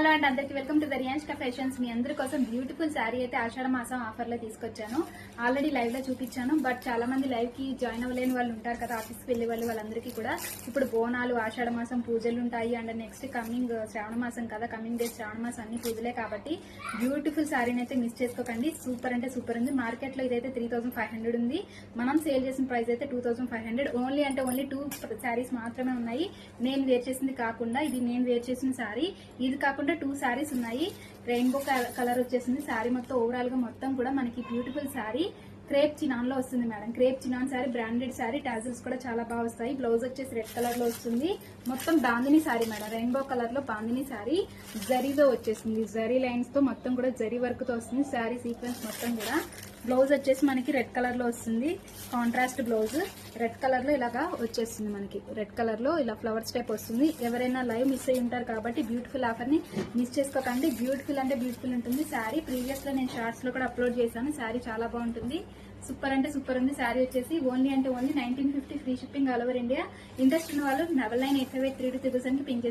Hello and అందరికి welcome to the రియాన్షిక fashions. మీ అందరి కోసం బ్యూటిఫుల్ శారీ అయితే ఆషాఢ మాసం ఆఫర్ లో తీసుకొచ్చాను. ఆల్రెడీ లైవ్ లో చూపించాను, బట్ చాలా మంది లైవ్ కి జాయిన్ అవ్వలేని వాళ్ళు ఉంటారు కదా, ఆఫీస్ కి వెళ్లే వాళ్ళందరికీ కూడా ఇప్పుడు బోనాలు, ఆషాఢ మాసం పూజలు ఉంటాయి. అండ్ నెక్స్ట్ కమింగ్ శ్రావణ మాసం కదా, కమింగ్ డేస్ శ్రావణ మాసం అన్ని పూజలే కాబట్టి బ్యూటిఫుల్ శారీని అయితే మిస్ చేసుకోకండి. సూపర్ అంటే సూపర్ ఉంది. మార్కెట్ లో ఇదైతే 3500 ఉంది. మనం సేల్ చేసిన ప్రైస్ అయితే 2500. ఓన్లీ 2 శారీస్ మాత్రమే ఉన్నాయి. నేను వేర్ చేసింది కాకుండా, ఇది నేను వేర్ చేసిన శారీ. ఇది కాకుండా 2 శారీస్ ఉన్నాయి. రెయిన్బో కలర్ వచ్చేసింది శారీ మొత్తం. ఓవరాల్ గా మొత్తం కూడా మనకి బ్యూటిఫుల్ శారీ క్రేప్ చినాన్ లో వస్తుంది madam. Crepe chinon sari, branded sari. Tassels కూడా చాలా బాగా వస్తాయి. బ్లౌజ్ వచ్చేసి రెడ్ కలర్ లో వస్తుంది. మొత్తం bandhani sari madam. Rainbow colour లో బాందిని శారీ జరీలో వచ్చేసింది. జరీ లైన్స్ తో మొత్తం కూడా జరీ వర్క్ తో వస్తుంది శారీ సీక్వెన్స్ మొత్తం కూడా. బ్లౌజ్ వచ్చేసి మనకి రెడ్ కలర్ లో వస్తుంది. కాంట్రాస్ట్ బ్లౌజ్ రెడ్ కలర్ లో ఇలాగా వచ్చేస్తుంది. మనకి రెడ్ కలర్ లో ఇలా ఫ్లవర్స్ టైప్ వస్తుంది. ఎవరైనా లైవ్ మిస్ అయ్యి ఉంటారు కాబట్టి బ్యూటిఫుల్ ఆఫర్ ని మిస్ చేసుకోకండి. బ్యూటిఫుల్ అంటే బ్యూటిఫుల్ ఉంటుంది శారీ. ప్రీవియస్ లో నేను షార్ట్స్ లో కూడా అప్లోడ్ చేశాను. శారీ చాలా బాగుంటుంది. సూపర్ అంటే సూపర్ ఉంది. శారీ వచ్చేసి only 1950 free shipping all over India. Interest ఉన్న వాళ్ళు 99858323 కి పింక్ చేసి